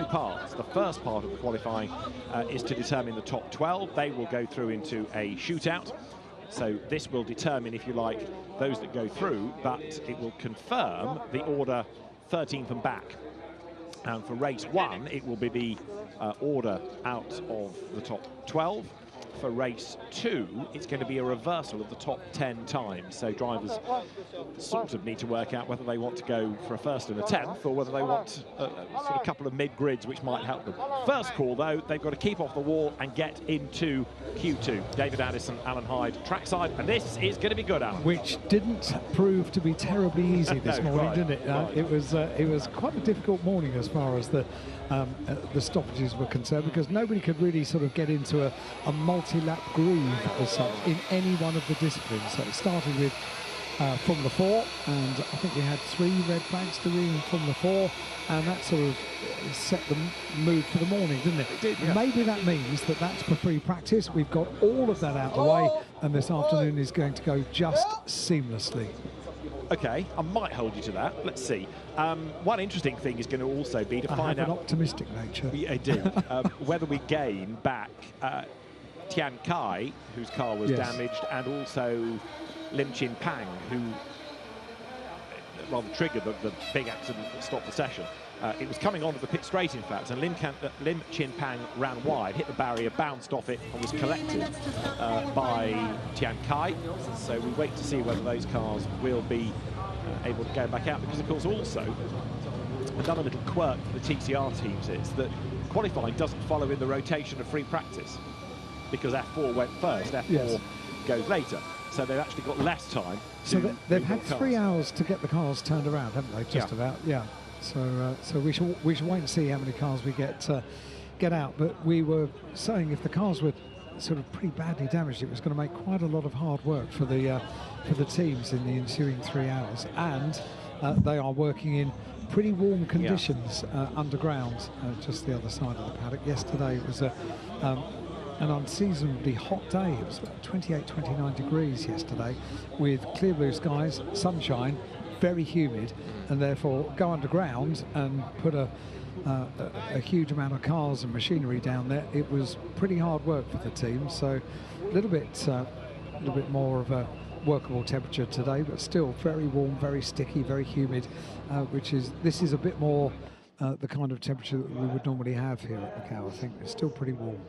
parts. The first part of the qualifying is to determine the top 12. They will go through into a shootout. So this will determine, if you like, those that go through, but it will confirm the order 13th and back. And for race 1, it will be the order out of the top 12. For race 2, it's going to be a reversal of the top 10 times. So drivers sort of need to work out whether they want to go for a first and a 10th, or whether they want a sort of couple of mid-grids, which might help them. First call, though, they've got to keep off the wall and get into Q2. David Addison, Alan Hyde, trackside, and this is going to be good, Alan. Which didn't prove to be terribly easy this morning, right, did it? Right. It was quite a difficult morning as far as the stoppages were concerned, because nobody could really sort of get into a multi-lap groove as such in any one of the disciplines. So it started with Formula 4, and I think we had 3 red flags to read in Formula 4, and that sort of set the mood for the morning, didn't it? It did, yeah. Maybe that means that that's for free practice. We've got all of that out of the way, and this afternoon is going to go just seamlessly. Okay, I might hold you to that. Let's see. One interesting thing is going to also be to find out... an optimistic nature. I do. Whether we gain back Tian Kai, whose car was damaged, and also Lim Chin Pang, who rather triggered the big accident that stopped the session. It was coming onto the pit straight, in fact, and Lim Chin Pang ran wide, hit the barrier, bounced off it, and was collected by Tian Kai. So we wait to see whether those cars will be able to go back out, because, of course, also another little quirk for the TCR teams is that qualifying doesn't follow in the rotation of free practice, because F4 went first, F4 goes later. So they've actually got less time. So they've had 3 hours to get the cars turned around, haven't they? Just about, yeah. So we shall wait and see how many cars we get out. But we were saying if the cars were sort of pretty badly damaged, it was going to make quite a lot of hard work for the teams in the ensuing 3 hours. And they are working in pretty warm conditions underground, just the other side of the paddock. Yesterday it was an unseasonably hot day. It was 28, 29 degrees yesterday, with clear blue skies, sunshine, very humid, and therefore go underground and put a huge amount of cars and machinery down there. It was pretty hard work for the team. So a little bit more of a workable temperature today, but still very warm, very sticky, very humid, this is a bit more the kind of temperature that we would normally have here at Macau. I think it's still pretty warm.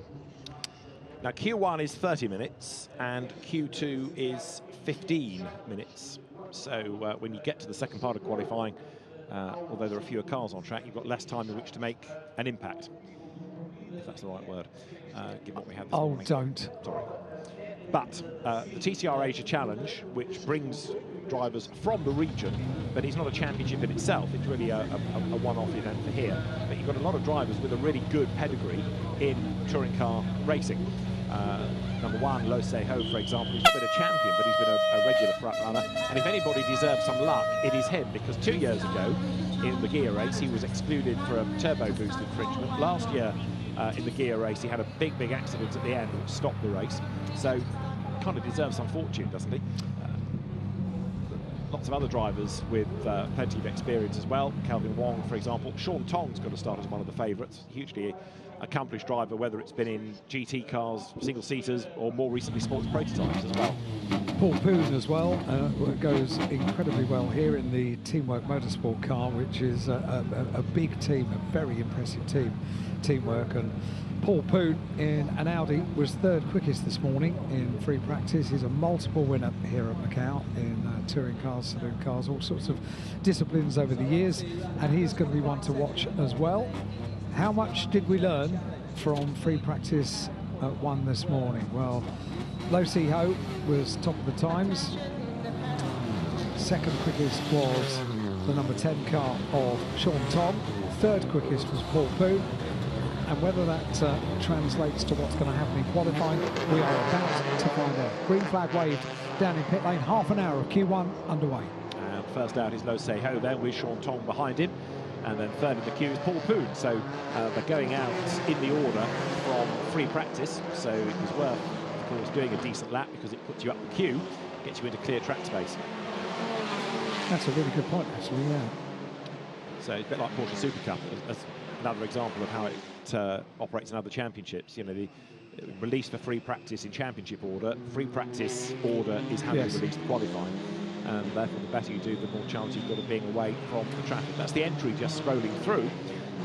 Now Q1 is 30 minutes and Q2 is 15 minutes. So when you get to the second part of qualifying, although there are fewer cars on track, you've got less time in which to make an impact, if that's the right word, given what we had this morning. Don't. Sorry. But the Tcr Asia Challenge, which brings drivers from the region, but it's not a championship in itself, it's really a one-off event for here. But you've got a lot of drivers with a really good pedigree in touring car racing. Number 1, Lo Se-ho, for example, he's not been a champion, but he's been a regular front runner. And if anybody deserves some luck, it is him, because 2 years ago in the gear race, he was excluded for a turbo boost infringement. Last year in the gear race, he had a big accident at the end which stopped the race. So kind of deserves some fortune, doesn't he? Lots of other drivers with plenty of experience as well. Calvin Wong, for example. Sean Tong's got to start as one of the favourites. Hugely accomplished driver, whether it's been in GT cars, single-seaters, or more recently sports prototypes as well. Paul Poon as well goes incredibly well here in the Teamwork Motorsport car, which is a big team, a very impressive teamwork. And Paul Poon in an Audi was 3rd quickest this morning in free practice. He's a multiple winner here at Macau in touring cars, saloon cars, all sorts of disciplines over the years, and he's going to be one to watch as well. How much did we learn from free practice 1 this morning? Well, Lo Se-ho was top of the times. 2nd quickest was the number 10 car of Sean Tong. 3rd quickest was Paul Poon. And whether that translates to what's going to happen in qualifying, we are about to find out. Green flag waved down in pit lane, half an hour of Q1 underway. And first out is Lo Se-ho then, with Sean Tong behind him. And then 3rd in the queue is Paul Poon. So they're going out in the order from free practice. So it was worth, of course, doing a decent lap, because it puts you up the queue, gets you into clear track space. That's a really good point, actually, yeah. So it's a bit like Porsche Super Cup. As another example of how it operates in other championships. You know, the release for free practice in championship order, free practice order is how you release the qualifying. And therefore, the better you do, the more chance you've got of being away from the traffic. That's the entry just scrolling through.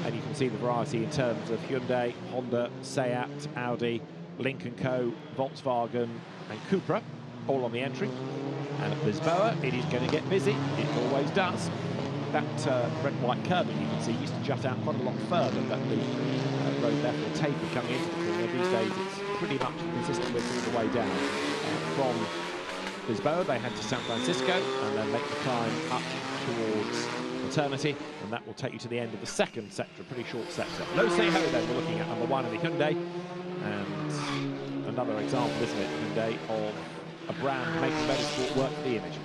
And you can see the variety in terms of Hyundai, Honda, Seat, Audi, Lynk & Co, Volkswagen and Cupra, all on the entry. And at Lisboa, it is going to get busy. It always does. That red and white curving you can see used to jut out quite a lot further, but the road therefore tapered coming into the corner. These days it's pretty much consistent with all the way down. From Lisboa they head to San Francisco and then make the climb up towards Eternity, and that will take you to the end of the second sector, a pretty short sector. Lo Seho then we're looking at number 1 of the Hyundai, and another example, isn't it, Hyundai, of a brand making motorsport work for the image.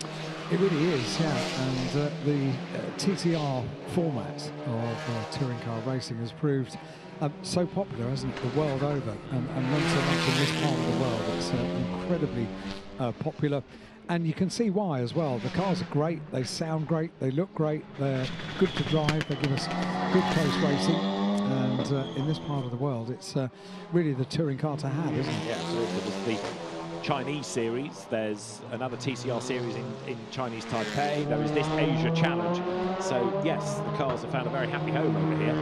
It really is, yeah, and the TCR format of touring car racing has proved so popular, hasn't it, the world over, and not so much in this part of the world. It's incredibly popular, and you can see why as well. The cars are great, they sound great, they look great, they're good to drive, they give us good close racing, and in this part of the world, it's really the touring car to have, isn't it? Yeah, absolutely. Chinese series, there's another TCR series in Chinese Taipei, there is this Asia Challenge, so yes, the cars have found a very happy home over here.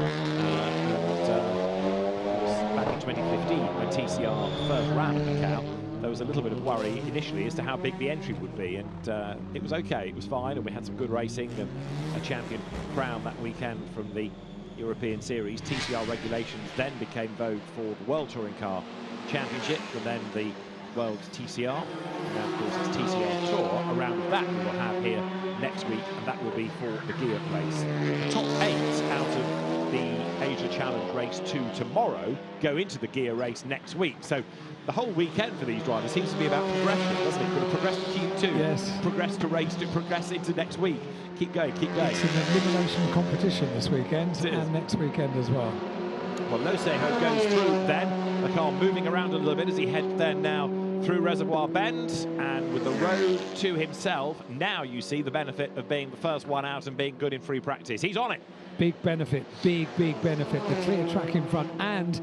Back in 2015 when TCR first ran at Macau, there was a little bit of worry initially as to how big the entry would be, and it was okay, it was fine, and we had some good racing and a champion crown that weekend from the European Series. TCR regulations then became vogue for the World Touring Car Championship and then the World TCR. Now, of course, it's TCR Tour. Around that we will have here next week, and that will be for the gear place. The top 8 out of the Asia Challenge Race 2 tomorrow go into the gear race next week. So the whole weekend for these drivers seems to be about progression, doesn't it? We're going to progress to Q2, yes, progress to race 2, progress into next week. Keep going, keep going. It's an elimination competition this weekend and next weekend as well. Well, Lo Seho goes through then, the car moving around a little bit as he heads then now through Reservoir Bend, and with the road to himself, now you see the benefit of being the first one out and being good in free practice. He's on it. Big benefit, big benefit, the clear track in front, and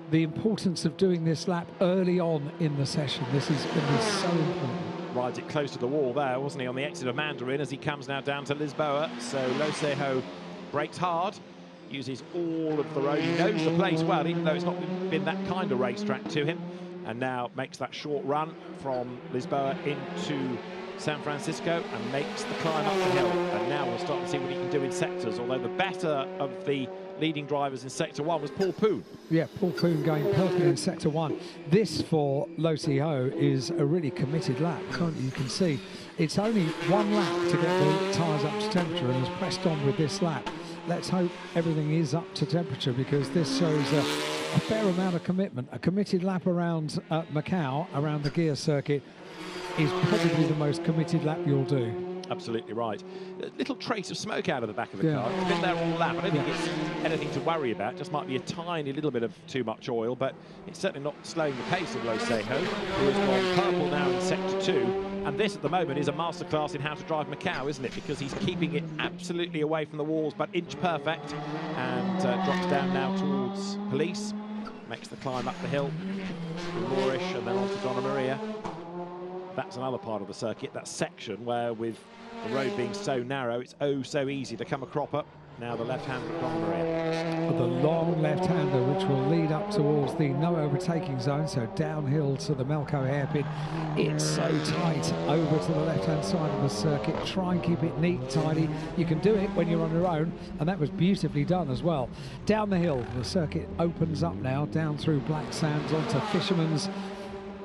the importance of doing this lap early on in the session. This is going to be so important. Rides it close to the wall there, wasn't he, on the exit of Mandarin as he comes now down to Lisboa. So Lo Seho brakes hard, uses all of the road. He knows the place well, even though it's not been that kind of racetrack to him. And now makes that short run from Lisboa into San Francisco and makes the climb up the hill. And now we'll start to see what he can do in sectors, although the better of the leading drivers in Sector 1 was Paul Poon. Yeah, Paul Poon going perfectly in Sector 1. This, for Lo Seho, is a really committed lap, can't you? You can see it's only one lap to get the tyres up to temperature, and has pressed on with this lap. Let's hope everything is up to temperature, because this shows a fair amount of commitment. A committed lap around Macau, around the gear circuit, is probably the most committed lap you'll do. Absolutely right. A little trace of smoke out of the back of the car. It's been there all lap. I don't think it's anything to worry about. Just might be a tiny little bit of too much oil, but it's certainly not slowing the pace of Lo Seho, who has gone purple now in Sector 2. And this, at the moment, is a masterclass in how to drive Macau, isn't it? Because he's keeping it absolutely away from the walls, but inch perfect, and drops down now towards Police. Makes the climb up the hill, Moorish, and then on to Donna Maria. That's another part of the circuit, that section where, with the road being so narrow, it's oh so easy to come a cropper. Now the left-hander of Donna Maria. The long left-hander, which will lead up towards the no overtaking zone, so downhill to the Macau hairpin. It's so tight over to the left-hand side of the circuit. Try and keep it neat and tidy. You can do it when you're on your own, and that was beautifully done as well. Down the hill, the circuit opens up now, down through Black Sands onto Fisherman's.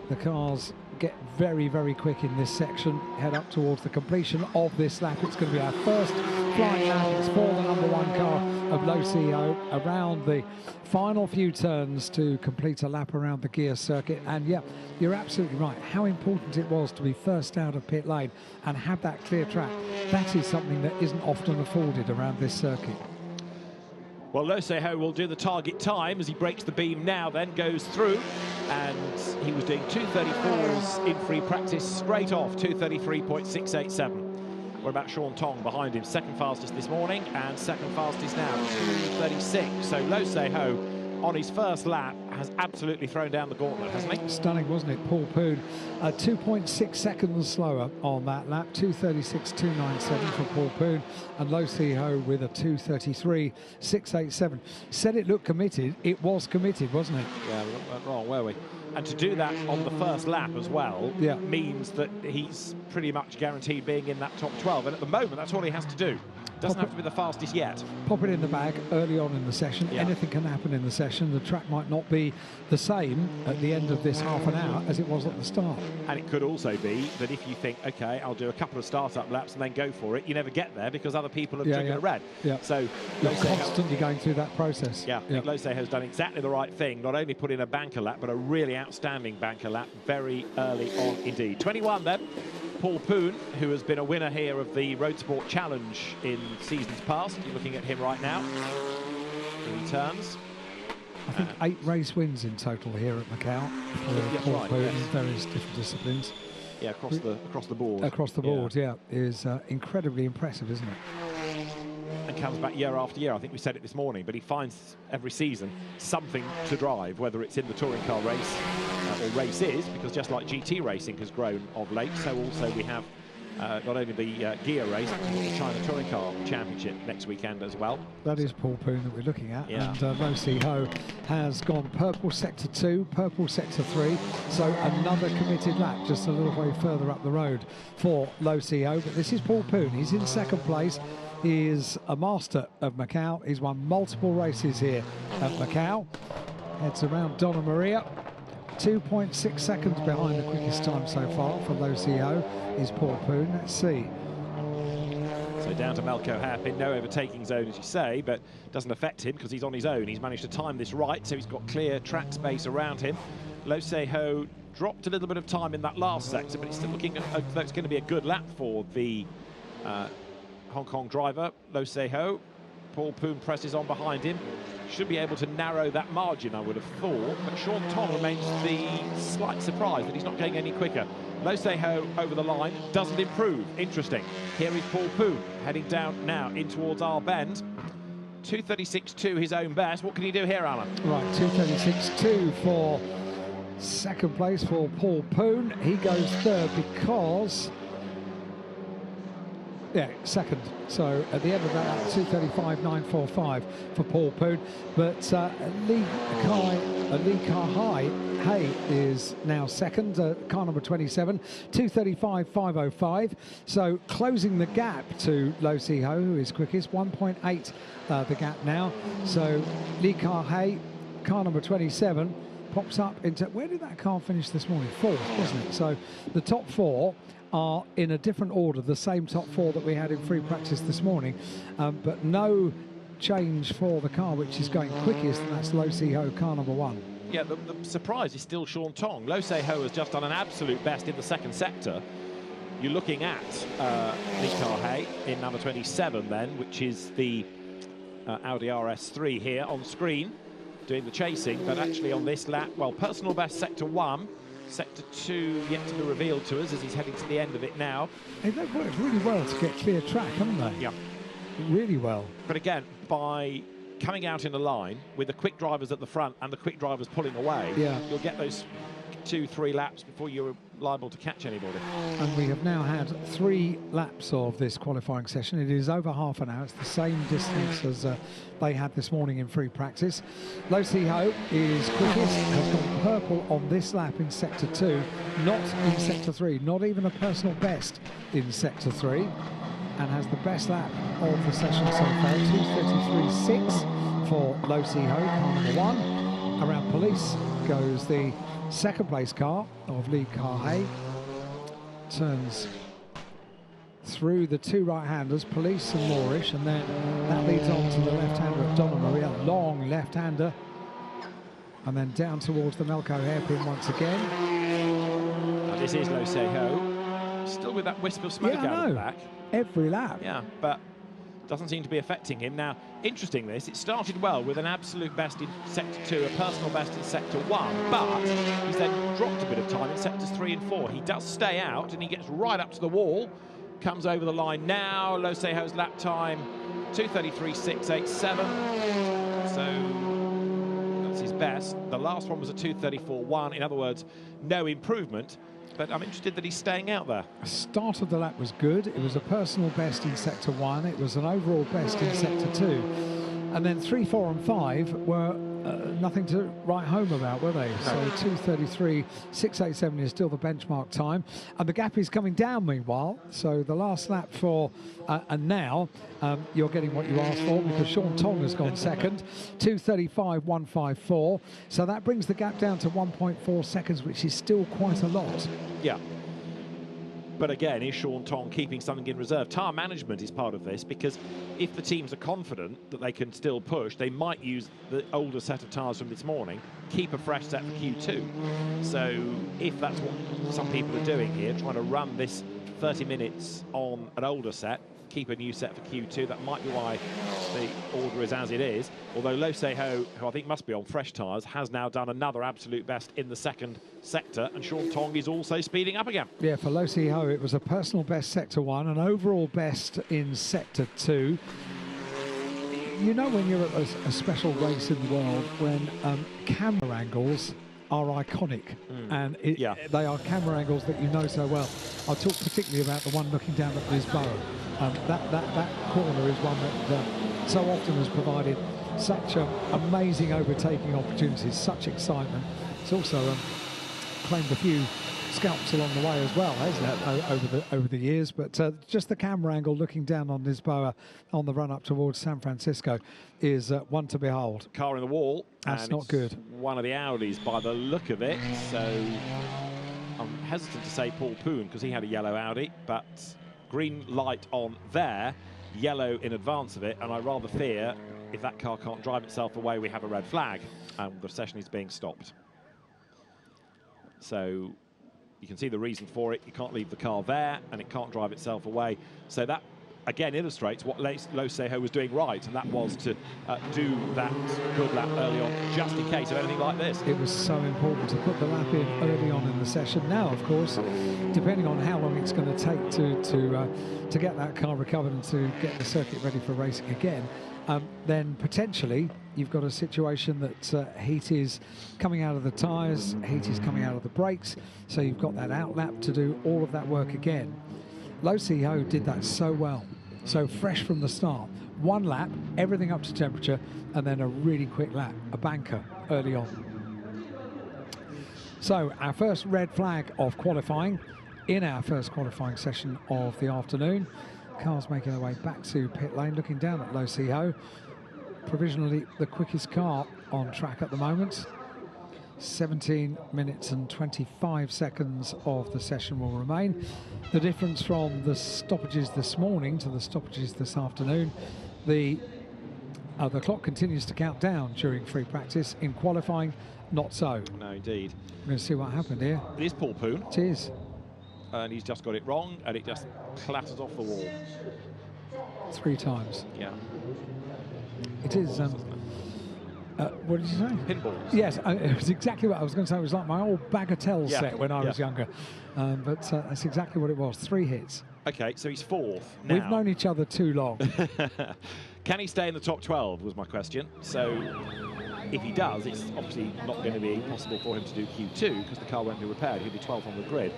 The cars get very quick in this section, head up towards the completion of this lap. It's going to be our first flying lap. It's for the #1 car of Lo Seho around the final few turns to complete a lap around the gear circuit. And yeah, you're absolutely right, how important it was to be first out of pit lane and have that clear track. That is something that isn't often afforded around this circuit. Well, Lo Seho will do the target time as he breaks the beam now, then goes through, and he was doing 2:34s in free practice straight off, 2:33.687. What about Sean Tong behind him? Second fastest this morning, and second fastest now, 2:36. So Lo Se-ho, on his first lap, has absolutely thrown down the gauntlet, hasn't he? Stunning, wasn't it? Paul Poon, 2.6 seconds slower on that lap, 2:36.297 for Paul Poon, and Lo Se-ho with a 2:33.687. Said it looked committed. It was committed, wasn't it? Yeah, we went wrong, were we? And to do that on the first lap as well means that he's pretty much guaranteed being in that top 12. And at the moment, that's all he has to do. Doesn't have to be the fastest yet. Pop it in the bag early on in the session. Yeah. Anything can happen in the session. The track might not be the same at the end of this half an hour as it was at the start. And it could also be that if you think, OK, I'll do a couple of start-up laps and then go for it, you never get there because other people have triggered a red. Yeah. So you're constantly going through that process. Yeah, Lo Se-ho's done exactly the right thing. Not only put in a banker lap, but a really outstanding banker lap very early on indeed. 21 then. Paul Poon, who has been a winner here of the Road Sport Challenge in seasons past. You're looking at him right now. Here he turns. I think 8 race wins in total here at Macau for Paul Poon in various different disciplines. Yeah, across the board. Across the board, is incredibly impressive, isn't it? And comes back year after year. I think we said it this morning, but he finds every season something to drive, whether it's in the touring car race or races, because just like GT racing has grown of late, so also we have not only the gear race, but the China Touring Car Championship next weekend as well. That is Paul Poon that we're looking at, yeah. And Lo Se-ho has gone purple sector 2, purple sector 3, so another committed lap just a little way further up the road for Lo Se-ho. But this is Paul Poon. He's in second place. He is a master of Macau. He's won multiple races here at Macau. Heads around Donna Maria. 2.6 seconds behind the quickest time so far for Lo Se-ho is Paul Poon. Let's see. So down to Melco hairpin, no overtaking zone as you say, but doesn't affect him because he's on his own. He's managed to time this right, so he's got clear track space around him. Lo Se-ho dropped a little bit of time in that last sector, but it's still looking as though it's going to be a good lap for the Hong Kong driver, Lo Se-ho. Paul Poon presses on behind him. Should be able to narrow that margin, I would have thought. But Sean Tong remains the slight surprise that he's not going any quicker. Lo Se-ho over the line, doesn't improve. Interesting. Here is Paul Poon heading down now in towards our bend. 2:36.2 his own best. What can he do here, Alan? Right, 2:36.2 for second place for Paul Poon. He goes third because... second. So at the end of that, 2:35.945 for Paul Poon. But Lee Ka-hai is now second, car number 27, 2:35.505. So closing the gap to Lo Se-ho, who is quickest, 1.8 the gap now. So Lee Ka-hai, car number 27, pops up into... Where did that car finish this morning? Fourth, wasn't it? So the top 4 are in a different order, the same top 4 that we had in free practice this morning, but no change for the car which is going quickest, and that's Lo Se-ho, car number 1. Yeah, the surprise is still Sean Tong. Lo Se-ho has just done an absolute best in the second sector. You're looking at Lee Ka-hai in number 27 then, which is the Audi RS3 here on screen, doing the chasing, but actually on this lap, well, personal best sector 1, sector 2 yet to be revealed to us as he's heading to the end of it now. They've worked really well to get clear track, haven't they? Yeah. Really well. But again, by coming out in a line with the quick drivers at the front and the quick drivers pulling away, you'll get those 2-3 laps before you're liable to catch anybody. And we have now had 3 laps of this qualifying session. It is over half an hour. It's the same distance as they had this morning in free practice. Lo Se-ho is quickest, has gone purple on this lap in sector 2, not in sector 3, not even a personal best in sector 3, and has the best lap of the session so far, 2:33.6 for Lo Se-ho, car number 1. Around police goes the second place car of Lee Ka-hai. Turns through the 2 right-handers, Police and Moorish, and then that leads on to the left-hander of Donna Maria, long left-hander, and then down towards the Melco hairpin once again. Now this is Lo Se-ho, still with that wisp of smoke out of the back. Every lap. Yeah, but doesn't seem to be affecting him. Now, interesting this, it started well with an absolute best in sector 2, a personal best in sector 1, but he's then dropped a bit of time in sectors 3 and 4. He does stay out and he gets right up to the wall, comes over the line now. Lo Seho's lap time, 2:33.687. So that's his best. The last one was a 2:34.1. In other words, no improvement. But I'm interested that he's staying out there. The start of the lap was good. It was a personal best in Sector 1. It was an overall best in Sector 2. And then 3, 4 and 5 were nothing to write home about, were they? No. So 2:33.687 is still the benchmark time. And the gap is coming down meanwhile. So the last lap for, and now you're getting what you asked for, because Sean Tong has gone second, 2:35.154. So that brings the gap down to 1.4 seconds, which is still quite a lot. Yeah. But again, is Sean Tong keeping something in reserve? Tyre management is part of this, because if the teams are confident that they can still push, they might use the older set of tyres from this morning, keep a fresh set for Q2. So if that's what some people are doing here, trying to run this 30 minutes on an older set, keep a new set for Q2, that might be why the order is as it is. Although Lo Seho, who I think must be on fresh tyres, has now done another absolute best in the second sector, and Sean Tong is also speeding up again. Yeah, for Lo Seho, it was a personal best Sector 1, an overall best in Sector 2. You know, when you're at a special race in the world, when camera angles are iconic, and they are camera angles that you know so well. I'll talk particularly about the one looking down at Lisboa. That corner is one that so often has provided such amazing overtaking opportunities, such excitement. It's also claimed a few scalps along the way as well, hasn't it, over the years. But just the camera angle looking down on Lisboa on the run up towards San Francisco is one to behold. Car in the wall. That's not good. One of the Audis by the look of it. So I'm hesitant to say Paul Poon because he had a yellow Audi, but green light on there, yellow in advance of it, and I rather fear if that car can't drive itself away, we have a red flag and the session is being stopped. So you can see the reason for it. You can't leave the car there and it can't drive itself away. So that again illustrates what Lo Seho was doing right, and that was to do that good lap early on, just in case of anything like this. It was so important to put the lap in early on in the session. Now, of course, depending on how long it's going to take to get that car recovered and to get the circuit ready for racing again, then potentially you've got a situation that heat is coming out of the tyres, heat is coming out of the brakes, so you've got that out lap to do all of that work again. Lo Seho did that so well, so fresh from the start. One lap, everything up to temperature, and then a really quick lap, a banker early on. So our first red flag of qualifying in our first qualifying session of the afternoon. Cars making their way back to pit lane, looking down at Lo Seho. Provisionally the quickest car on track at the moment. 17 minutes and 25 seconds of the session will remain. The difference from the stoppages this morning to the stoppages this afternoon, the clock continues to count down during free practice. In qualifying, not so. No, indeed. We're going to see what happened here. It is Paul Poon. It is. And he's just got it wrong, and it just clatters off the wall. 3 times. Yeah. It is. What did you say? Pinballs. Yes, it was exactly what I was going to say. It was like my old Bagatelle set when I was younger. But that's exactly what it was. 3 hits. Okay, so he's 4th now. We've known each other too long. Can he stay in the top 12 was my question. So if he does, it's obviously not going to be possible for him to do Q2 because the car won't be repaired. He'll be 12th on the grid.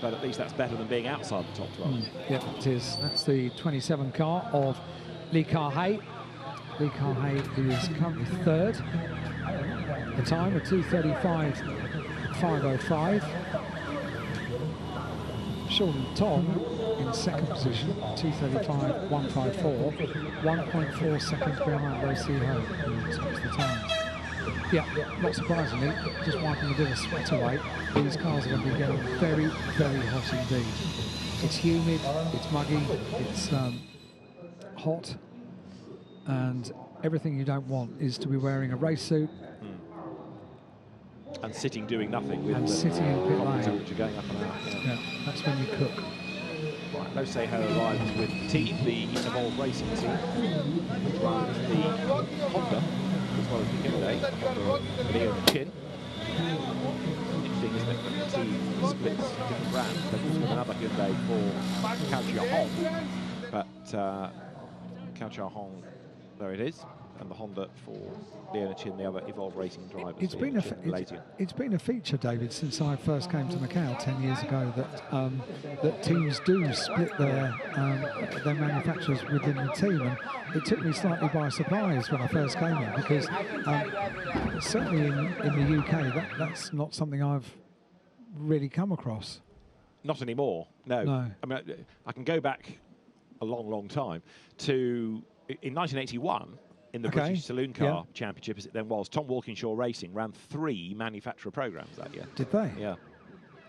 But at least that's better than being outside the top 12. Yeah, it is. That's the 27 car of Lee Kar-hae. Lee Kar-hae is currently 3rd. The time of 2:35.505. Sean Tong in 2nd position, 2:35.154. 1.4 seconds behind Lo Seho, who tops the time. Yeah, not surprisingly, just wiping a bit of sweat away, these cars are going to be getting very, very hot indeed. It's humid, it's muggy, it's hot, and everything you don't want is to be wearing a race suit. And sitting doing nothing with sitting in pit lane. Temperature going up and out. Yeah, that's when you cook. Right, Lo Seho arrives with the team, the Evolve Racing team, which runs the Honda as well as the Hyundai, the Leo and Chin. Interesting, isn't it? team splits different brands. They've also got another Hyundai for Tcr, but Tcr, there it is, and the Honda for Leonachin, the other Evolve Racing drivers. It's been a feature, David, since I first came to Macau 10 years ago that that teams do split their manufacturers within the team, and it took me slightly by surprise when I first came in, because certainly in the UK that's not something I've really come across. Not anymore. No. I mean, I can go back a long time to in 1981. In the British Saloon Car Championship, as it then was, Tom Walkinshaw Racing ran 3 manufacturer programs that year. Did they? Yeah.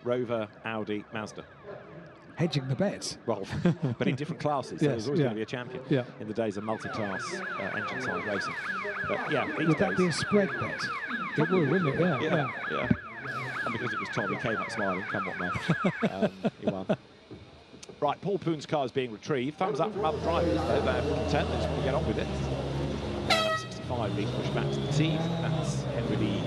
Rover, Audi, Mazda. Hedging the bets. Well, but in different classes. So there's always going to be a champion in the days of multi-class engine size racing. But yeah, would that be a spread bet? It would, wouldn't it? Yeah. And because it was Tom, he came up smiling, come what may. He won. Right, Paul Poon's car is being retrieved. Thumbs up from other drivers, though. They're content. They just want to get on with it. 65 being pushed back to the team. That's Henry Lee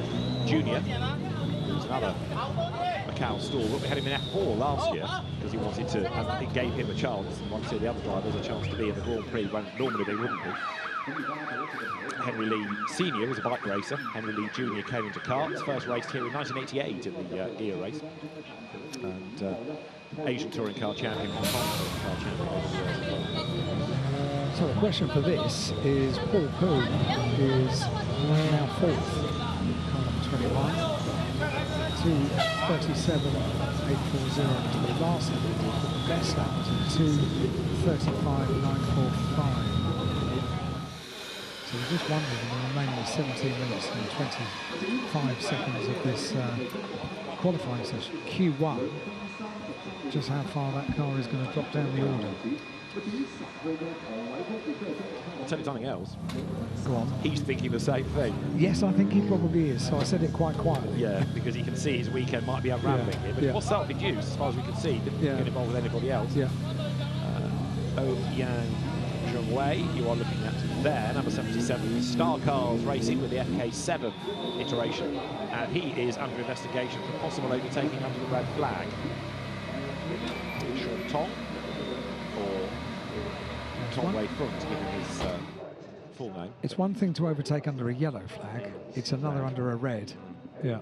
Jr., who's another Macau stalwart. We had him in F4 last year because he wanted to, and it gave him a chance, and wanted to see the other drivers a chance to be in the Grand Prix when normally they wouldn't be. Henry Lee Sr. was a bike racer. Henry Lee Jr. came into karts. First raced here in 1988 in the gear race. And Asian Touring Car Champion, Hong Kong Touring Car Champion over the years as well. So the question for this is, Paul Poon is now 4th, car number 21, 2:37.840 to the last one, but the best lap was 2:35.945. So we're just wondering in the remaining 17 minutes and 25 seconds of this qualifying session, Q1, just how far that car is going to drop down the order. I'll tell you something else. Go on. He's thinking the same thing. Yes, I think he probably is, so I said it quite quietly. Yeah, because he can see his weekend might be unravelling here, but it was self-induced as far as we can see. Didn't get involved with anybody else. Yeah. Oh Yang Zhengwei, you are looking at there, number 77, Star Cars Racing with the FK7 iteration, and he is under investigation for possible overtaking under the red flag. Sean Tong, or Tong Wei Fung, to give him his full name. It's one thing to overtake under a yellow flag, it's another under a red. Yeah.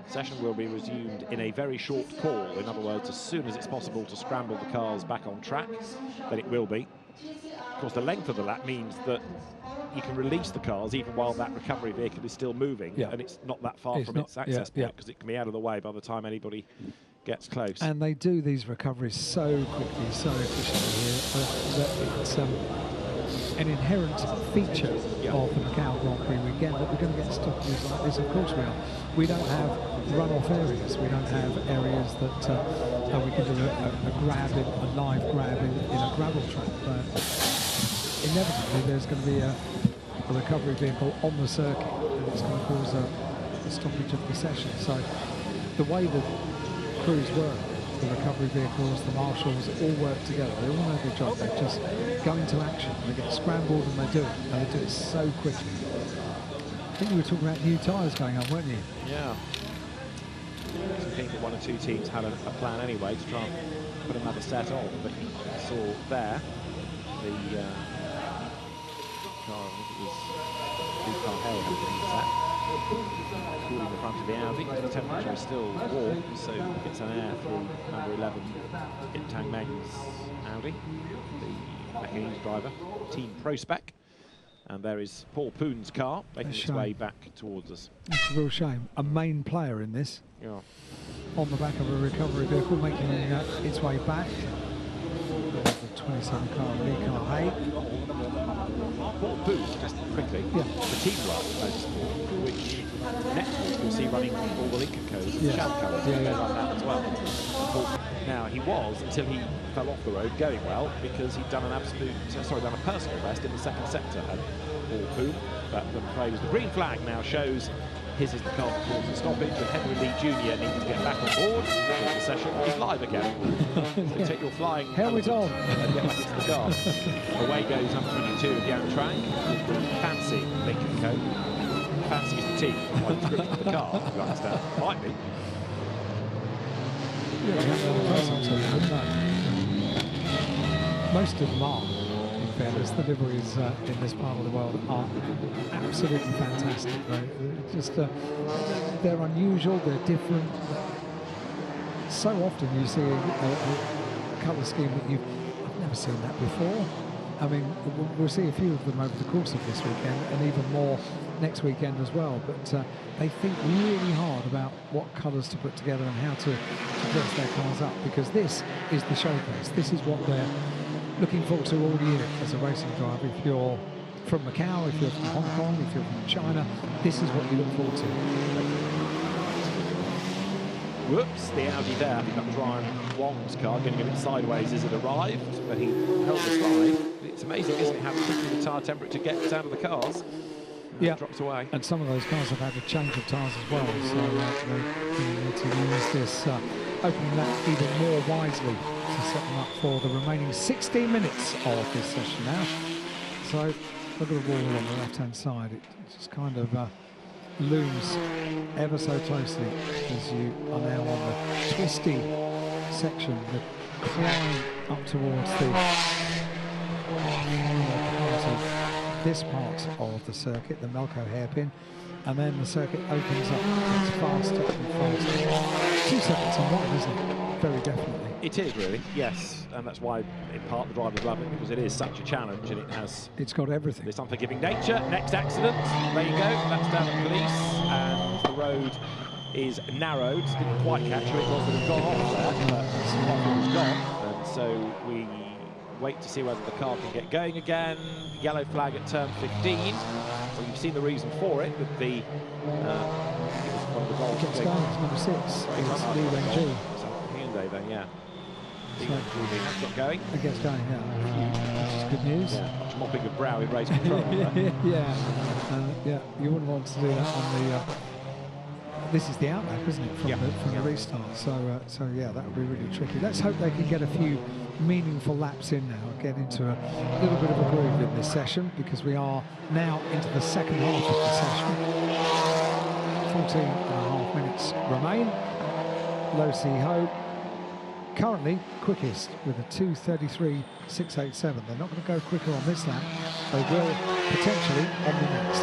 Session will be resumed in a very short call. In other words, as soon as it's possible to scramble the cars back on track, then it will be. Of course, the length of the lap means that you can release the cars even while that recovery vehicle is still moving, and it's not that far from its access point, because it can be out of the way by the time anybody gets close. And they do these recoveries so quickly, so efficiently here, that it's an inherent feature of the Macau Grand Prix weekend that we're going to get stoppages like this. Of course we are. We don't have run-off areas. We don't have areas that we can do a live grab in a gravel track. But inevitably there's going to be a recovery vehicle on the circuit, and it's going to cause a stoppage of the session. So the way that crews work, the recovery vehicles, the marshals, all work together. They all know their job. They just go into action. They get scrambled and they do it. And they do it so quickly. I think you were talking about new tyres going on, weren't you? Yeah. I think that one or two teams had a plan anyway to try and put another set on, but you saw there the car, I think it was Luke Hay had been set. Cooling the front of the Audi, the temperature is still warm, so it's an air through number 11 in Tang Meng's Audi, the Macau's driver, Team ProSpec. And there is Paul Poon's car making its way back towards us. It's a real shame. A main player in this. Yeah. On the back of a recovery vehicle making its way back. There's the 27 car, Lee Car Hay. Paul Poon, just quickly, the team run motorsport, which next week we'll see running all the Lincoln codes and Shell colours. They run that as well. Now, he was, until he fell off the road, going well, because he'd done an done a personal best in the second sector at Paul Poon. But the play was the green flag now shows his is the car that caused the stoppage, and Henry Lee Jr. needs to get back on board because the session is live again. So take your flying helmet on and get back into the car. Away goes number 22 of Yang Trang, Fancy Lincoln Code. Fancy's teeth by the description of the car, you understand? Might be. Most of them are, in fairness. The liveries in this part of the world are absolutely fantastic. They're unusual, they're different. So often you see a colour scheme that I've never seen that before. I mean, we'll see a few of them over the course of this weekend, and even more next weekend as well. But they think really hard about what colours to put together and how to dress their cars up, because this is the showcase. This is what they're looking forward to all year as a racing driver. If you're from Macau, if you're from Hong Kong, if you're from China, this is what you look forward to. Whoops, the Audi there. I think that was Ryan Wong's car, getting a bit sideways as it arrived, but he held the slide. It's amazing, isn't it, how quickly the tyre temperature gets out of the cars. Yeah, drops away. And some of those cars have had a change of tyres as well, so they need to use this opening lap even more wisely to set them up for the remaining 16 minutes of this session now. So look at the wall on the left-hand side. It just kind of looms ever so closely as you are now on the twisty section, the climb up towards this part of the circuit, the Macau hairpin, and then the circuit opens up. It's faster and faster. 2 seconds on 1, isn't it? Very definitely. It is really, yes, and that's why in part the drivers love it, because it is such a challenge, and it's got everything. This unforgiving nature. Next accident, there you go, that's down at Police, and the road is narrowed. Didn't quite catch who it was that had gone off there, but off it was gone, and so we wait to see whether the car can get going again. Yellow flag at turn 15. Well, you've seen the reason for it with the one of the goals. Gets going, it's number 6. It's Lee Wen-Ji. Hyundai then, yeah. Has got going. It gets going, yeah. Which is good news. Yeah, much mopping of brow in race control. Yeah, you wouldn't want to do that on the. This is the outlap, isn't it, from the restart? So yeah, that would be really tricky. Let's hope they can get a few meaningful laps in now, get into a little bit of a groove in this session, because we are now into the second half of the session. 14.5 minutes remain. Lo Si-ho currently quickest with a 2:33.687. They're not going to go quicker on this lap. They will potentially on the next.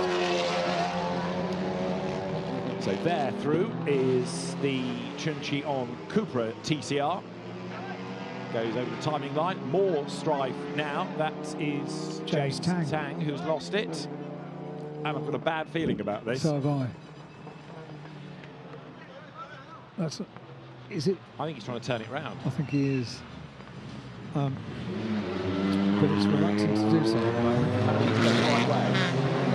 So there through is the Chuncheon Cupra Tcr. Goes over the timing line. More strife now. That is James Tang, who's lost it. And I've got a bad feeling about this. So have I. Is it? I think he's trying to turn it round. I think he is. But it's reluctant to do so at the moment. I think he's going the right way.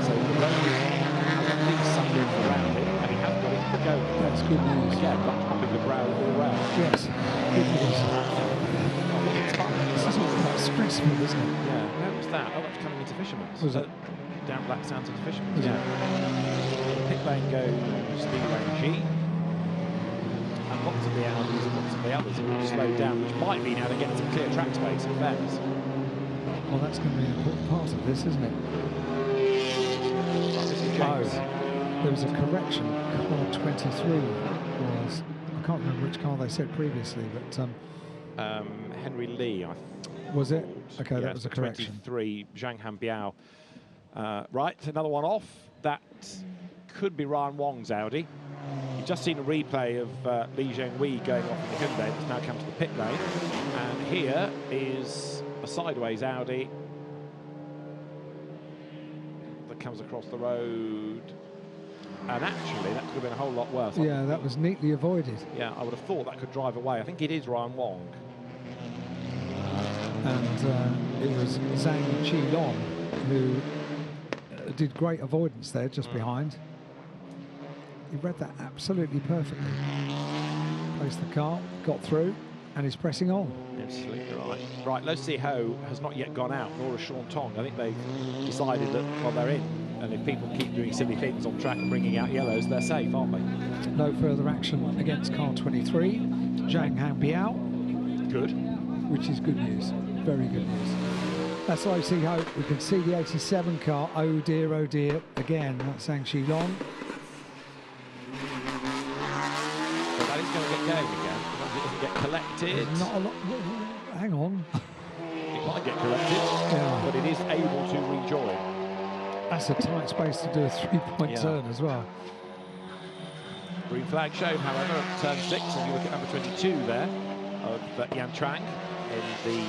So the road has at least some room around it, and he has got it to go. That's good news. Again, much popping the brow all round. Yes, good news. This is all quite stressful, isn't it? Yeah, where was that? Oh, that's coming into Fisherman's. Was it? Down Black Sands into Fisherman's, yeah. Pit lane goes Lee Wen-Ji. And lots of the Audis and lots of the others have slowed down, which might be now to get some clear track space in fairness. Well, that's going to be an important part of this, isn't it? There was a correction. Car 23 was, I can't remember which car they said previously, but Henry Lee, I was it? Okay, yes, that was a correction. 23, Zhang Hanbiao. Right, another one off. That could be Ryan Wong's Audi. You've just seen a replay of Li Zhengwei going off in the Hyundai. That's now come to the pit lane. And here is a sideways Audi that comes across the road. And actually, that could have been a whole lot worse. Yeah, that was neatly avoided. Yeah, I would have thought that could drive away. I think it is Ryan Wong. And it was Zhang Qilong who did great avoidance there, just behind. He read that absolutely perfectly. Placed the car, got through, and is pressing on. Absolutely right. Right, Lo Si-ho has not yet gone out, nor has Sean Tong. I think they've decided that, well, they're in. And if people keep doing silly things on track and bringing out yellows, they're safe, aren't they? No further action against car 23. Zhang Hanbiao. Good. Which is good news. Very good news. That's Lo Si-ho. We can see the 87 car. Oh dear, again. That's Zhang Qilong. Well, it's going to get going again. As long as it doesn't get collected. Not a lot. Hang on. It might get collected, but it is able to rejoin. That's a tight space to do a three-point turn as well. Green flag shown, however, at turn 6, as you look at number 22 there, of Yan Trang in the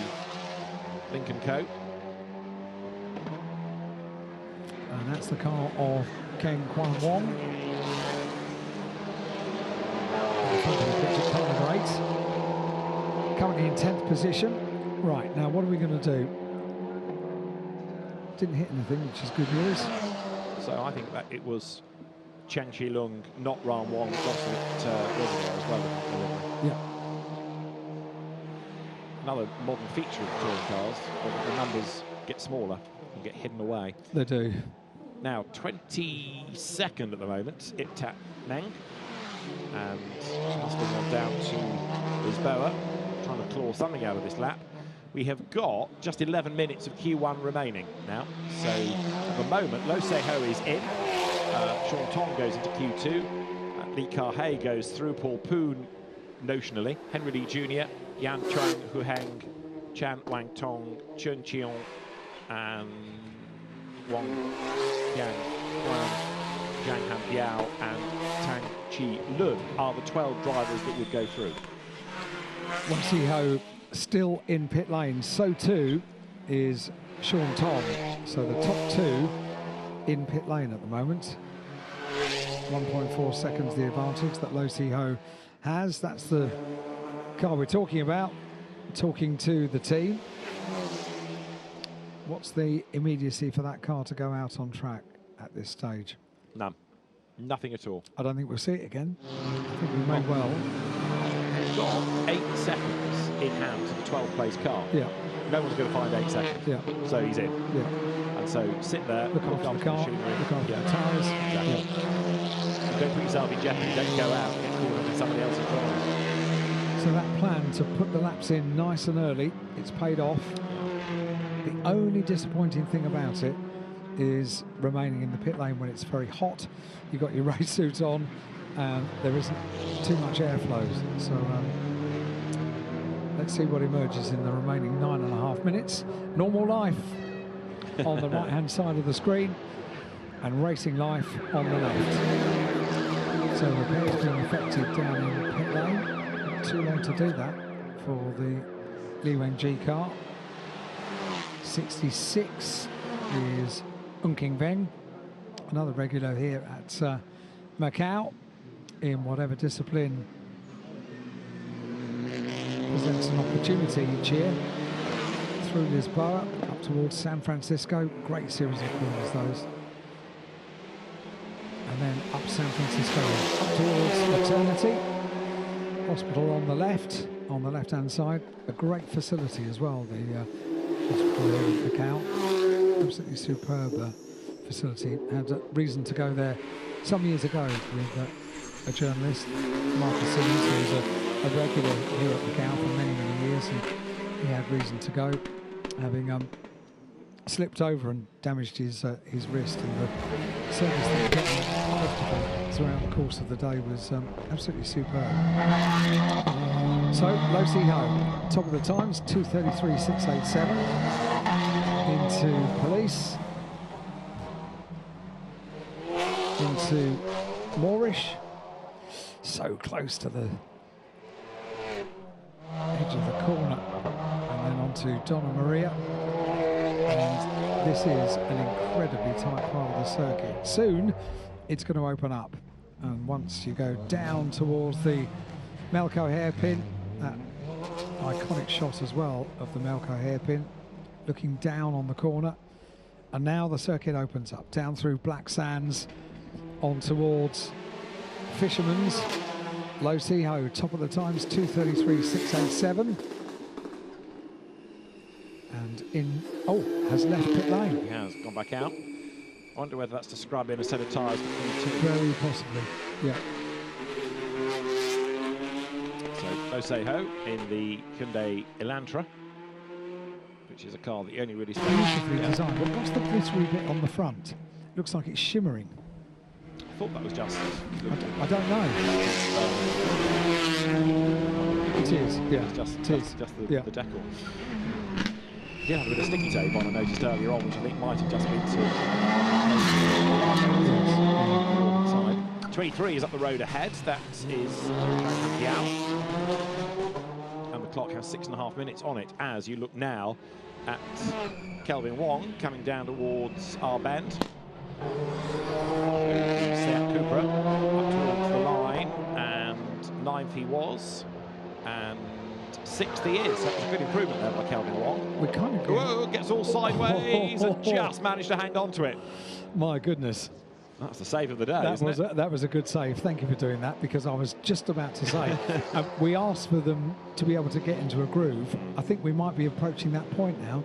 Lincoln coat. And that's the car of Ken Kwan Wong. Currently in 10th position. Right, now what are we going to do? Didn't hit anything, which is good news. So I think that it was Chang Chi-lung, not Ran Wong, that lost it as well. Yeah. Another modern feature of touring cars, where the numbers get smaller and get hidden away. They do. Now 22nd at the moment, Ip-Tat Neng, and Austin on down to Lisboa, trying to claw something out of this lap. We have got just 11 minutes of Q1 remaining now. So at the moment, Lo Se-ho is in. Sean Tong goes into Q2. Lee Kar-hae goes through. Paul Poon, notionally. Henry Lee Jr., Yan Chuang, Hu Heng, Chan Wang Tong, Chun Cheong, and Wang Yang Huan, Zhang Han Biao, and Tang Chi Lun are the 12 drivers that would go through. Lo Se-ho still in pit lane, so too is Sean Tong. So the top two in pit lane at the moment. 1.4 seconds the advantage that Lo Se-ho has. That's the car we're talking about, talking to the team. What's the immediacy for that car to go out on track at this stage? None. Nothing at all. I don't think we'll see it again. I think we may well. He's got 8 seconds in hand to the 12th place car. Yeah. No one's going to find 8 seconds. Yeah. So he's in. Yeah. And so sit there, look after the car, look after the tyres. Exactly. Yeah. Don't put yourself in jeopardy, don't go out and get caught up in somebody else's drive. So that plan to put the laps in nice and early, it's paid off. The only disappointing thing about it is remaining in the pit lane when it's very hot. You've got your race suit on and there isn't too much airflow. So let's see what emerges in the remaining 9.5 minutes. Normal life on the right-hand side of the screen and racing life on the left. So repairs being effected down in pit lane. Not too long to do that for the Li Wenji car. 66 is King Veng, another regular here at Macau, in whatever discipline presents an opportunity each year. Through Lisboa, up towards San Francisco, great series of corners those. And then up San Francisco, up towards Maternity Hospital on the left-hand side. A great facility as well, the hospital here in Macau. Absolutely superb facility. Had a reason to go there some years ago with a journalist, Marcus Simmons, who was a regular here at Macau for many, many years, and he had reason to go, having slipped over and damaged his wrist, and the service that he got throughout the course of the day was absolutely superb. So Lo Se-ho, top of the times, 2:33.687 into Police, into Moorish, so close to the edge of the corner, and then onto Donna Maria. And this is an incredibly tight part of the circuit. Soon it's going to open up, and once you go down towards the Melco hairpin, that iconic shot as well of the Melco hairpin looking down on the corner, and now the circuit opens up down through Black Sands on towards Fisherman's. Lo Se-ho, top of the times, 2:33.687. And in, has left pit lane. He has gone back out. I wonder whether that's to scrub in a set of tyres for Q2. Very possibly, yeah. So Lo Se-ho in the Hyundai Elantra, which is a car that you only really Beautifully designed. But what's the glittery bit on the front? Looks like it's shimmering. thought that was just... I don't know. It is, yeah. It's just it is. Just the decal. Yeah, with a sticky tape on, I noticed earlier on, which I think might have just been side. 23 is up the road ahead. That is Yao. And the clock has 6.5 minutes on it as you look now at Kelvin Wong coming down towards our bend. Seat Cupra up towards the line, and 9th he was, and 6th he is. That was a good improvement there by Kelvin Wong. We kind of gets all sideways and just managed to hang on to it. My goodness. That's the save of the day, That was a good save. Thank you for doing that, because I was just about to say, we asked for them to be able to get into a groove. I think we might be approaching that point now.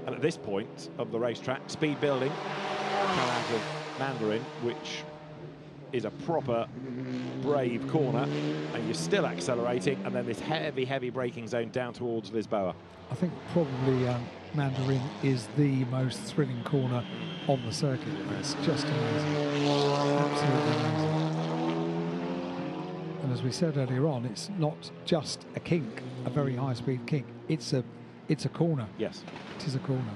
And at this point of the racetrack, speed building, come out of Mandarin, which is a proper brave corner, and you're still accelerating, and then this heavy braking zone down towards Lisboa. I think probably Mandarin is the most thrilling corner on the circuit. It's just amazing, absolutely amazing. And as we said earlier on, it's not just a kink, a very high-speed kink. It's a corner. Yes, it is a corner.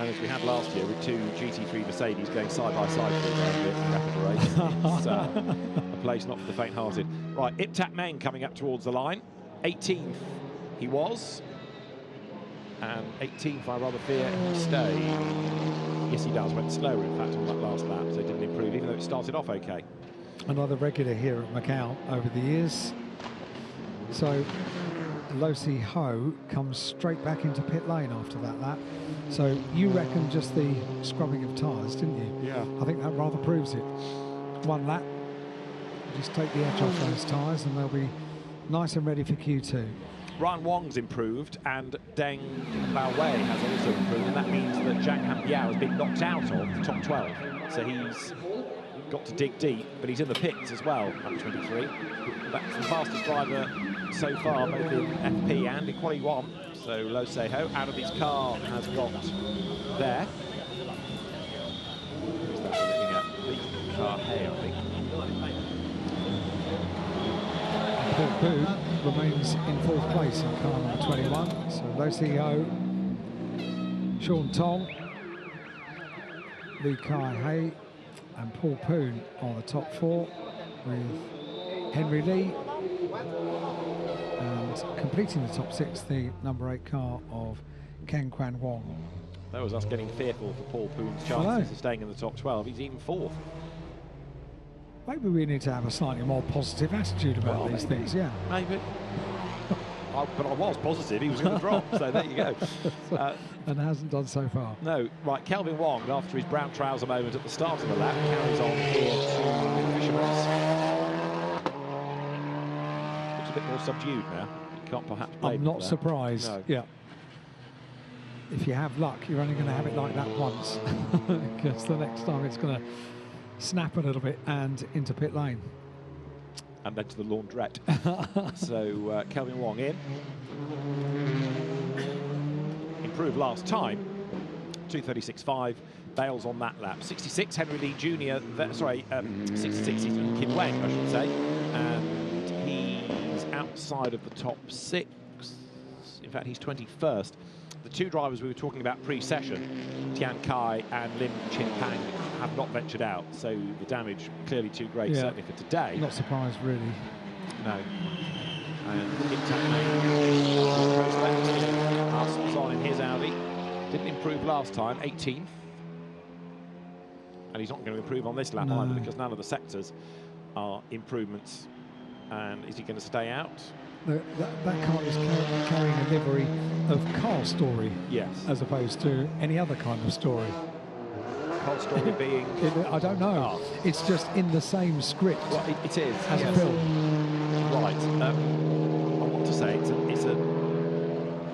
And as we had last year with 2 GT3 Mercedes going side by side for a rapid race, it's a place not for the faint-hearted. Right, Iptak Meng coming up towards the line. 18th he was, and 18th I rather fear he stayed. Yes, he does. Went slower, in fact, on that last lap, so didn't improve, even though it started off okay. Another regular here at Macau over the years. So Lo Si Ho comes straight back into pit lane after that lap. So you reckon just the scrubbing of tyres, didn't you? Yeah. I think that rather proves it. One lap, just take the edge off those tyres and they'll be nice and ready for Q2. Ryan Wong's improved and Deng Bao Wei has also improved, and that means that Zhang Hanbiao has been knocked out of the top 12. So he's got to dig deep, but he's in the pits as well, at 23. That's the fastest driver so far, both in FP and in Quali 1. So Lo Si Ho out of his car has got there. Who's that looking at? The car here, I think. Paul Pu remains in 4th place in car number 21. So Lo Si Ho, Sean Tong, Lee Kai Hei and Paul Poon are the top 4, with Henry Lee, and completing the top 6, the number 8 car of Ken Kwan Wong. That was us getting fearful for Paul Poon's chances of staying in the top 12. He's even 4th. Maybe we need to have a slightly more positive attitude about these things, yeah. Maybe. But I was positive he was going to drop, so there you go. And hasn't done so far. No. Right, Kelvin Wong, after his brown trouser moment at the start of the lap, carries on here to Fisherman's. Looks a bit more subdued now. You can't perhaps blame I'm not surprised. No. Yeah. If you have luck, you're only going to have it like that once, because the next time it's going to snap a little bit and into pit lane. And then to the laundrette. So Kelvin Wong in. Improved last time. 2:36.5. Bales on that lap. 66, Henry Lee Jr. 66 is Kim Wang, I should say. And he's outside of the top 6. In fact, he's 21st. The 2 drivers we were talking about pre-session, Tian Kai and Lim Chin Pang, have not ventured out, so the damage clearly too great, certainly for today. Not surprised, really. No. And Arsenal's on in his Audi. Didn't improve last time, 18th. And he's not going to improve on this lap either, because none of the sectors are improvements. And is he going to stay out? That car is carrying a livery of car story, yes, as opposed to any other kind of story. Car story being? I don't know. It's just in the same script. Well, it is as a film. Right. I want to say it's a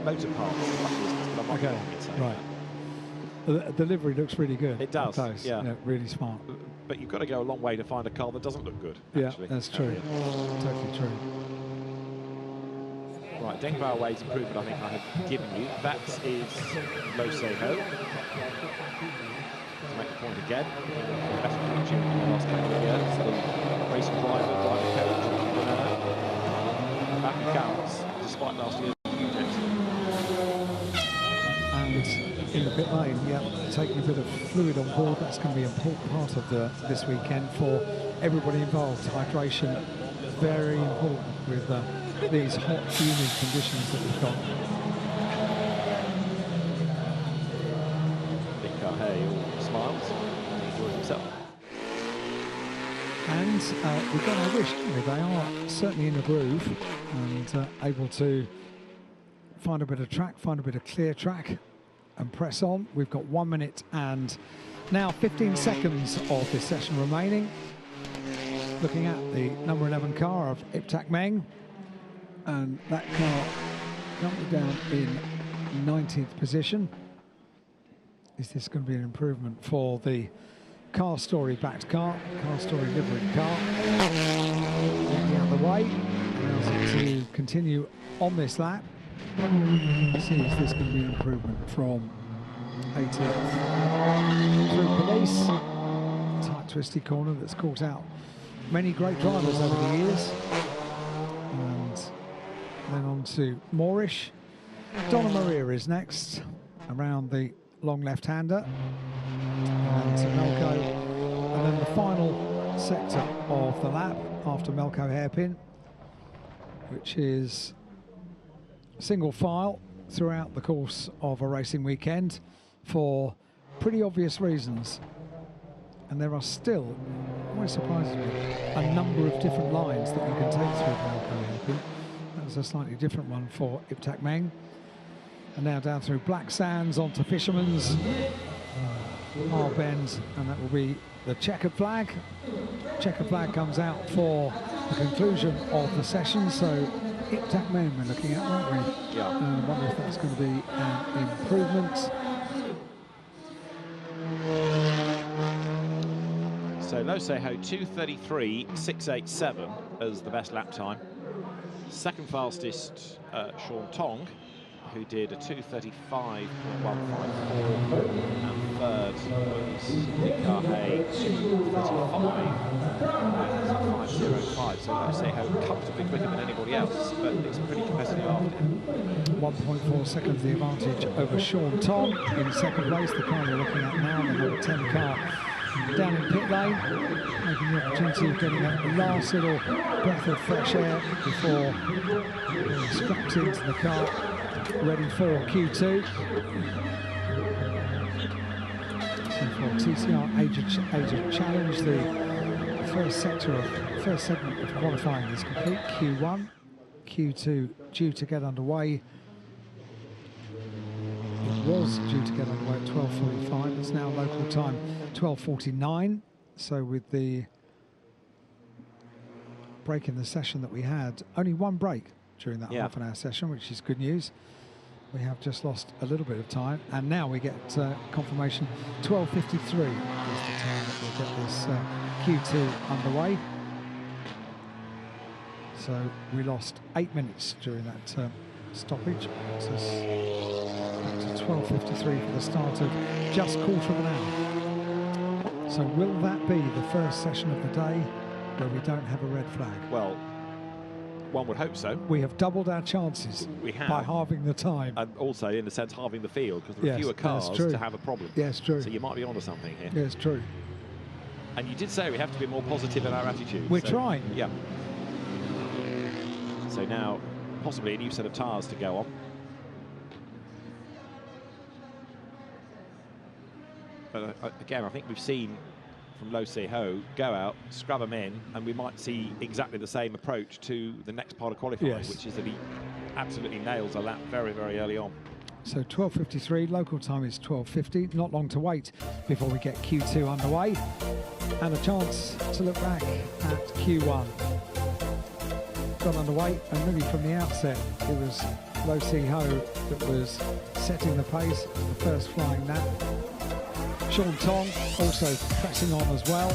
motor parts business, but I'm not going to say. Right. The livery looks really good. It does. Yeah, really smart. But you've got to go a long way to find a car that doesn't look good. Yeah, actually. that's true. Totally true. Right, Deng Bao Wei's improvement, I think I have given you. That is Lo Si Ho. to make the point again. Better fortune in the last couple of years. The racing driver, coach, back in counts, despite last year's unit. And in the pit lane, yeah, taking a bit of fluid on board. That's going to be an important part of this weekend for everybody involved. Hydration, very important with these hot, humid conditions that we've got. Smiles, he enjoys himself. And we've got our wish, haven't we? They are certainly in the groove and able to find a bit of track, find a bit of clear track and press on. We've got 1 minute and now 15 seconds of this session remaining. Looking at the number 11 car of Iptak Meng, and that car currently down in 19th position. Is this going to be an improvement for the Car Story backed car, Car Story liveried car? Getting out of the way, allows it to continue on this lap. See, is this going to be an improvement from 18th through Police? Tight, twisty corner that's caught out many great drivers over the years. And then on to Moorish. Donna Maria is next around the long left-hander, and to Melco, and then the final sector of the lap after Melco hairpin, which is single file throughout the course of a racing weekend for pretty obvious reasons. And there are still, quite surprisingly, a number of different lines that you can take through Melco hairpin. That was a slightly different one for Iptak Meng. And now down through Black Sands onto Fisherman's, Bend, and that will be the checkered flag. Checkered flag comes out for the conclusion of the session, so Iptak Meng we're looking at, aren't we? Yeah. I wonder if that's going to be an improvement. So Lo Seho 2:33.687 as the best lap time. Second fastest Sean Tong, who did a 2:35.154, and third was Nick 2:35.505. So Lo Seho comfortably quicker than anybody else, but it's pretty competitive after him. 1.4 seconds the advantage over Sean Tong in second place. The car you're looking at now, the number 10 car, down in pit lane, making the opportunity of getting that last little breath of fresh air before being strapped into the car, ready for Q2. So for Tcr Asia Challenge, the first segment of qualifying is complete. Q1, Q2 due to get underway. It was due to get underway at 12:45. It's now local time 12:49. So with the break in the session that we had, only one break during that half an hour session, which is good news. We have just lost a little bit of time, and now we get confirmation 12:53 is the time that we'll get this Q2 underway. So we lost 8 minutes during that stoppage. So it's 12:53 for the start of just quarter of an hour. So will that be the first session of the day where we don't have a red flag? Well, one would hope so. We have doubled our chances by halving the time. And also, in a sense, halving the field, because there are fewer cars to have a problem. Yes, true. So you might be onto something here. Yes, true. And you did say we have to be more positive in our attitude. We're trying. Yeah. So now, possibly a new set of tyres to go on. But again, I think we've seen from Lo Seho go out, scrub them in, and we might see exactly the same approach to the next part of qualifying, which is that he absolutely nails a lap very, very early on. So 12:53, local time is 12:50. Not long to wait before we get Q2 underway, and a chance to look back at Q1. Got underway, and really from the outset, it was Lo Seho that was setting the pace, the first flying lap. Sean Tong also pressing on as well,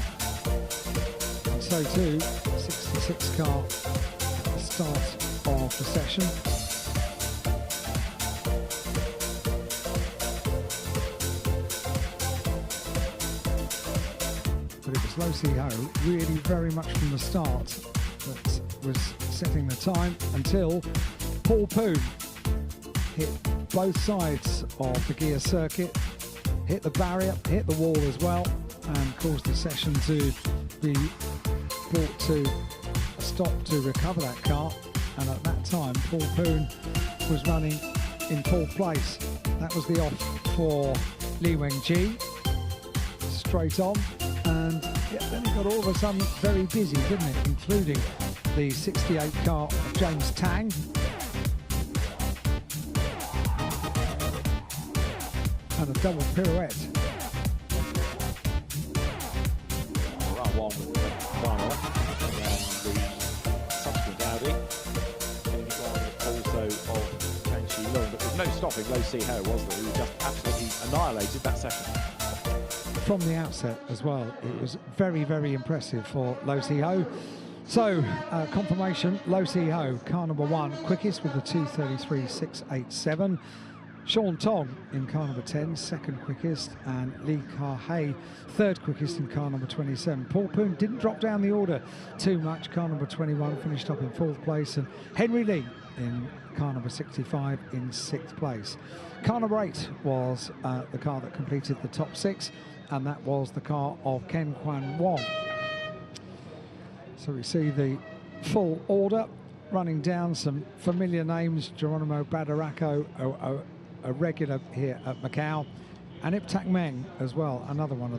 and so too 66 car at the start of the session. but it was Lo Si Ho really very much from the start that was setting the time until Paul Poon hit both sides of the gear circuit, hit the barrier, hit the wall as well, and caused the session to be brought to a stop to recover that car. And at that time, Paul Poon was running in fourth place. That was the off for Li Wenji, straight on, and then it got all of a sudden very busy, didn't it? Including the 68 car of James Tang. And a double pirouette. That one with the one off, and then the subsequent Audi. Also of Chen Qilong, but with no stopping Lo Si Ho, was there? He just absolutely annihilated that second. From the outset as well, it was very, very impressive for Lo Si Ho. So, confirmation, Lo Si Ho, car number 1, quickest with the 2:33.687. Sean Tong in car number 10, second quickest, and Lee Ka-hei, third quickest in car number 27. Paul Poon didn't drop down the order too much. Car number 21 finished up in fourth place, and Henry Lee in car number 65 in sixth place. Car number 8 was the car that completed the top 6, and that was the car of Ken Kwan Wong. So we see the full order running down, some familiar names: Geronimo Badaraco, a regular here at Macau, and Ip Tak Meng as well, another one of